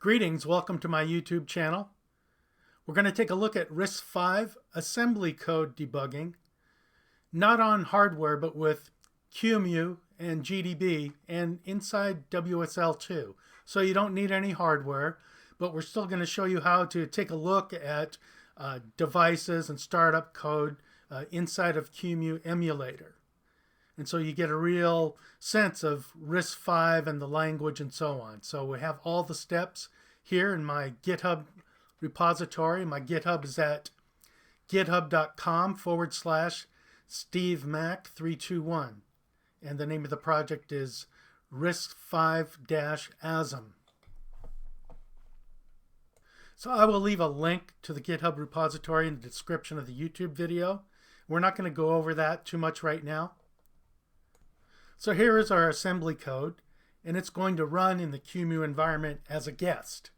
Greetings, welcome to my YouTube channel. We're going to take a look at RISC-V assembly code debugging, not on hardware but with QEMU and GDB and inside WSL too. So you don't need any hardware, but we're still going to show you how to take a look at devices and startup code inside of QEMU emulator. And so you get a real sense of RISC-V and the language and so on. So we have all the steps here in my GitHub repository. My GitHub is at github.com/SteveMac321. And the name of the project is RISC-V-ASM. So I will leave a link to the GitHub repository in the description of the YouTube video. We're not going to go over that too much right now. So here is our assembly code, and it's going to run in the QEMU environment as a guest.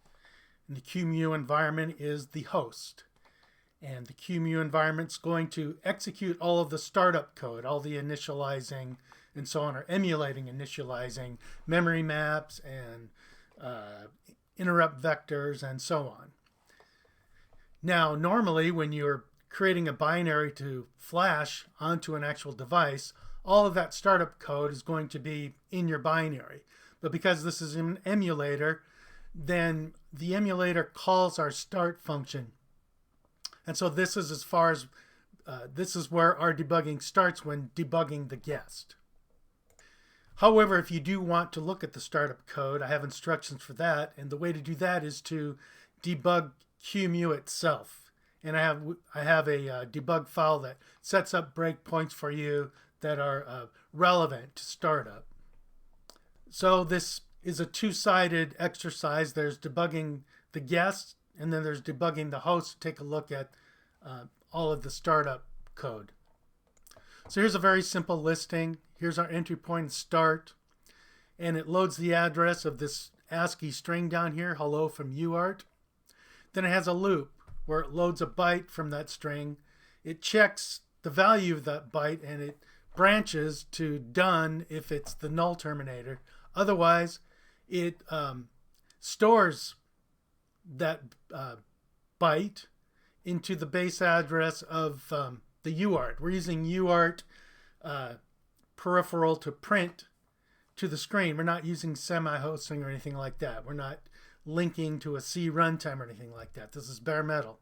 And the QEMU environment is the host. And the QEMU environment is going to execute all of the startup code, all the initializing and so on, or emulating initializing memory maps and interrupt vectors and so on. Now, normally when you're creating a binary to flash onto an actual device, all of that startup code is going to be in your binary. But because this is an emulator, then the emulator calls our start function. And so this is as far as, this is where our debugging starts when debugging the guest. However, if you do want to look at the startup code, I have instructions for that. And the way to do that is to debug QEMU itself. And I have a debug file that sets up breakpoints for you that are relevant to startup. So this is a two-sided exercise. There's debugging the guest, and then there's debugging the host to take a look at all of the startup code. So here's a very simple listing. Here's our entry point start, and it loads the address of this ASCII string down here, hello from UART. Then it has a loop where it loads a byte from that string. It checks the value of that byte, and it branches to done if it's the null terminator. Otherwise, it stores that byte into the base address of the UART. We're using UART peripheral to print to the screen. We're not using semi-hosting or anything like that. We're not linking to a C runtime or anything like that. This is bare metal.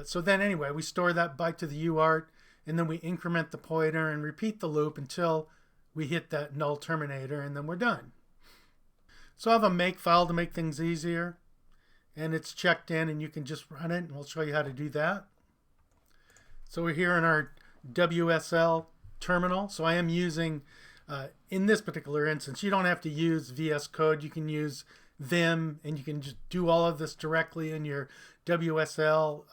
So then anyway, we store that byte to the UART, and then we increment the pointer and repeat the loop until we hit that null terminator, and then we're done. So I have a make file to make things easier, and it's checked in, and you can just run it, and we'll show you how to do that. So we're here in our WSL terminal. So I am using, in this particular instance, you don't have to use VS Code. You can use Vim, and you can just do all of this directly in your WSL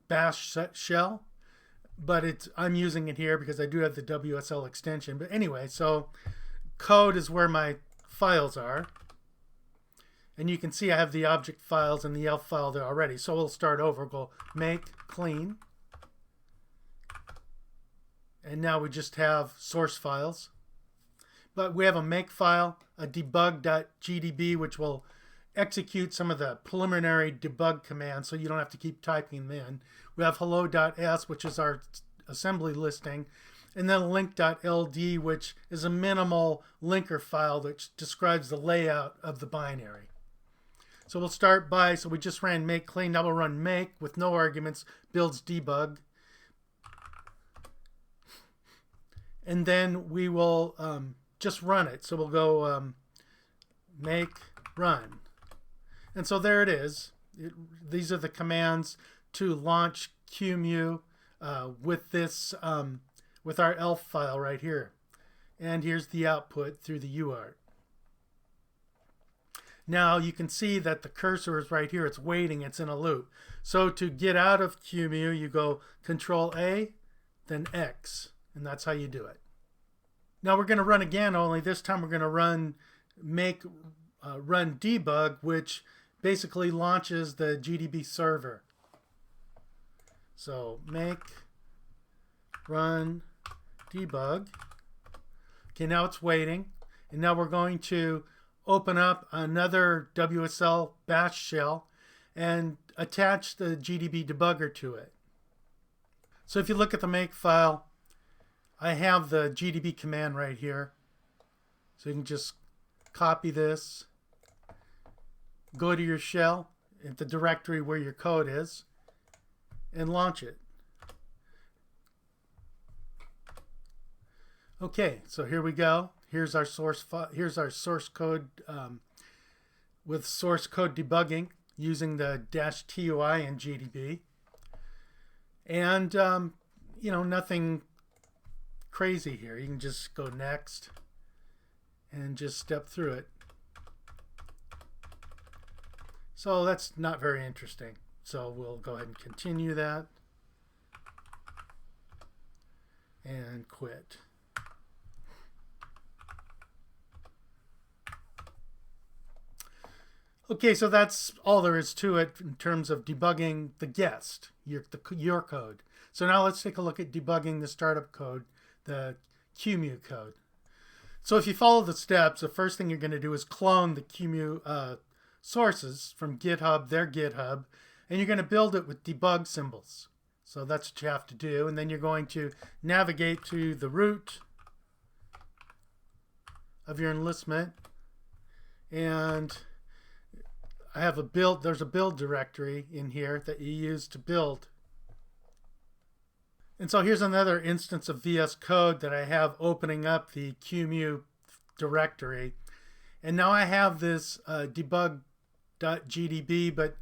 bash shell. But I'm using it here because I do have the WSL extension. But anyway, so code is where my files are. And you can see I have the object files and the elf file there already. So we'll start over. Go make clean. And now we just have source files. But we have a make file, a debug.gdb, which will execute some of the preliminary debug commands so you don't have to keep typing them in. We have hello.s, which is our assembly listing, and then link.ld, which is a minimal linker file that describes the layout of the binary. So we'll start by, so we just ran make clean. Now we'll run make with no arguments, builds debug. And then we will just run it. So we'll go make run. And so there it is. These are the commands to launch QEMU with this, with our elf file right here. And here's the output through the UART. Now you can see that the cursor is right here. It's waiting. It's in a loop. So to get out of QEMU, you go Control A, then X, and that's how you do it. Now we're going to run again, only this time we're going to run run debug, which basically launches the GDB server. So make run debug. Okay, now it's waiting. And now we're going to open up another WSL bash shell and attach the GDB debugger to it. So if you look at the make file, I have the GDB command right here. So you can just copy this, go to your shell at the directory where your code is, and launch it. Okay, so here we go. Here's our source code with source code debugging using the -TUI in GDB. And nothing crazy here. You can just go next and just step through it. So that's not very interesting. So we'll go ahead and continue that and quit. Okay, so that's all there is to it in terms of debugging the guest, your code. So now let's take a look at debugging the startup code, the QEMU code. So if you follow the steps, the first thing you're going to do is clone the QEMU sources from GitHub, their GitHub, and you're going to build it with debug symbols. So that's what you have to do. And then you're going to navigate to the root of your enlistment. And I have there's a build directory in here that you use to build. And so here's another instance of VS Code that I have opening up the QEMU directory. And now I have this debug.gdb, but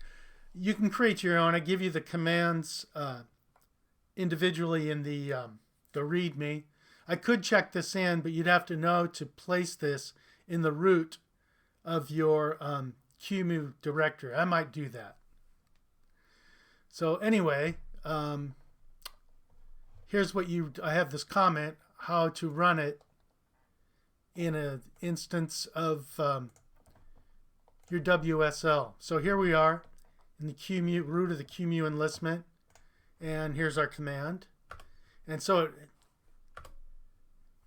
you can create your own. I give you the commands individually in the README. I could check this in, but you'd have to know to place this in the root of your QEMU directory. I might do that. So anyway, here's what I have this comment, how to run it in an instance of your WSL. So here we are in the QEMU, root of the QEMU enlistment, and here's our command. And so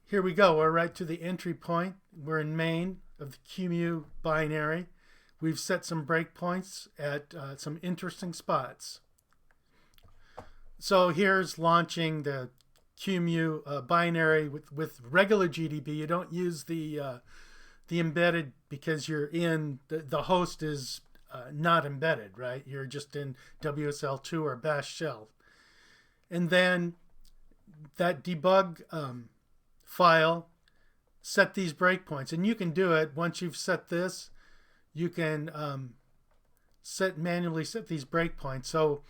here we go. We're right to the entry point. We're in main of the QEMU binary. We've set some breakpoints at some interesting spots. So here's launching the QEMU binary with regular GDB. You don't use the embedded because you're in the host is not embedded, right? You're just in WSL2 or bash shell. And then that debug file set these breakpoints, and you can do it once you've set this. You can manually set these breakpoints. So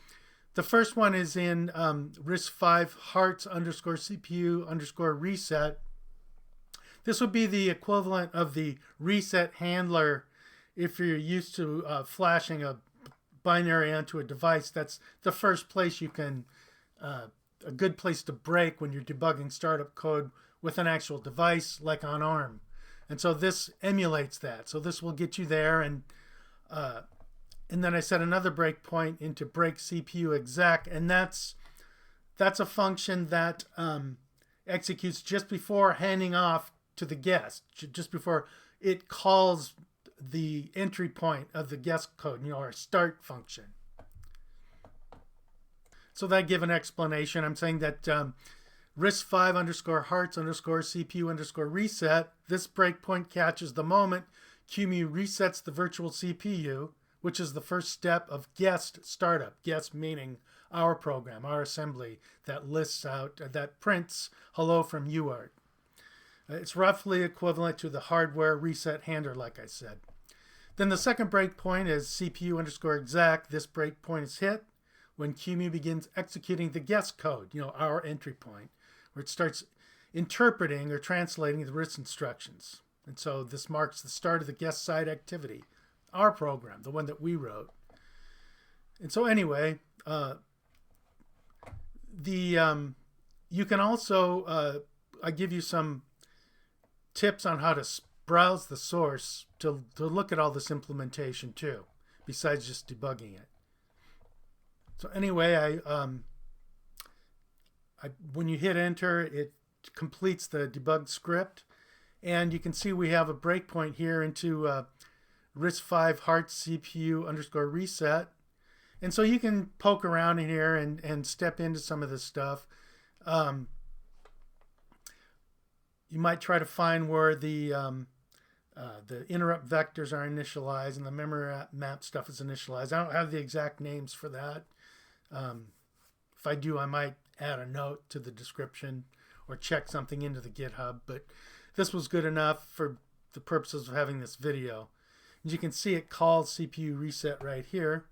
the first one is in RISC-V hearts _CPU _reset. This would be the equivalent of the reset handler if you're used to flashing a binary onto a device. That's the first place you can, a good place to break when you're debugging startup code with an actual device like on ARM. And so this emulates that. So this will get you there. And then I set another breakpoint into break CPU exec, and that's a function that executes just before handing off to the guest, just before it calls the entry point of the guest code, our start function. So that give an explanation. I'm saying that RISC-V _hearts _CPU _reset. This breakpoint catches the moment QEMU resets the virtual CPU, which is the first step of guest startup. Guest meaning our program, our assembly that lists out, that prints hello from UART. It's roughly equivalent to the hardware reset handler, like I said. Then the second breakpoint is CPU _exec. This breakpoint is hit when QEMU begins executing the guest code, our entry point, where it starts interpreting or translating the RISC instructions. And so this marks the start of the guest side activity, our program, the one that we wrote. And so anyway, you can also, I give you some tips on how to browse the source to look at all this implementation too, besides just debugging it. So anyway, when you hit enter, it completes the debug script, And you can see we have a breakpoint here into RISC-V heart CPU underscore reset. And so you can poke around in here and step into some of this stuff. You might try to find where the interrupt vectors are initialized and the memory map stuff is initialized. I don't have the exact names for that. If I do, I might add a note to the description or check something into the GitHub, but this was good enough for the purposes of having this video. As you can see, it calls CPU reset right here.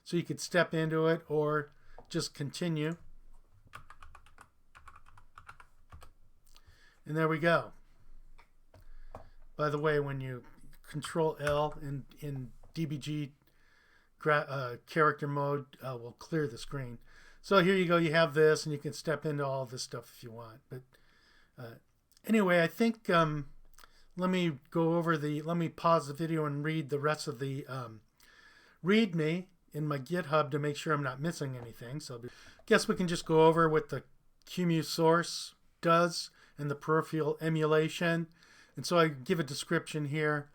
So you could step into it or just continue. And there we go. By the way, when you Control L in DBG character mode, will clear the screen. So here you go, you have this, and you can step into all this stuff if you want. But anyway, I think let me pause the video and read the rest of the README in my GitHub to make sure I'm not missing anything. So I guess we can just go over what the QEMU source does and the peripheral emulation. And so I give a description here.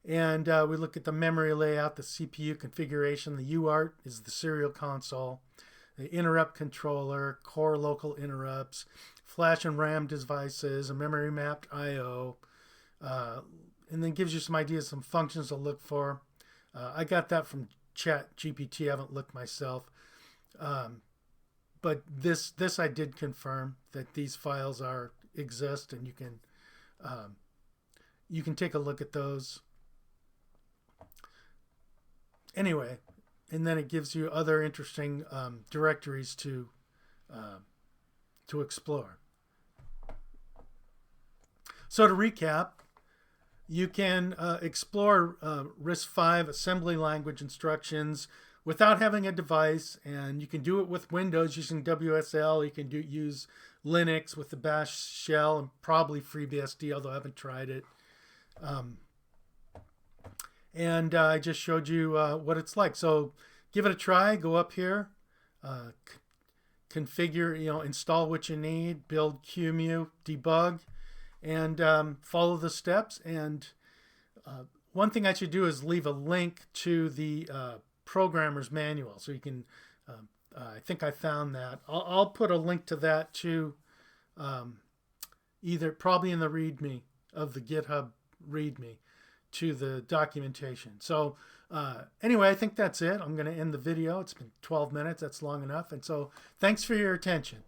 And we look at the memory layout, the CPU configuration. The UART is the serial console, the interrupt controller, core local interrupts, flash and RAM devices, a memory mapped I/O, and then gives you some ideas, some functions to look for. I got that from ChatGPT. I haven't looked myself, but this I did confirm that these files exist, and you can take a look at those. Anyway, and then it gives you other interesting directories to explore. So to recap, you can explore RISC-V assembly language instructions without having a device, and you can do it with Windows using WSL. You can use Linux with the Bash shell and probably FreeBSD, although I haven't tried it. And I just showed you what it's like. So give it a try. Go up here, configure, install what you need, build QEMU, debug, and follow the steps. And one thing I should do is leave a link to the programmer's manual, so you can. I think I found that. I'll put a link to that too, probably in the README of the GitHub README, to the documentation. So anyway, I think that's it. I'm going to end the video. It's been 12 minutes. That's long enough. And so thanks for your attention.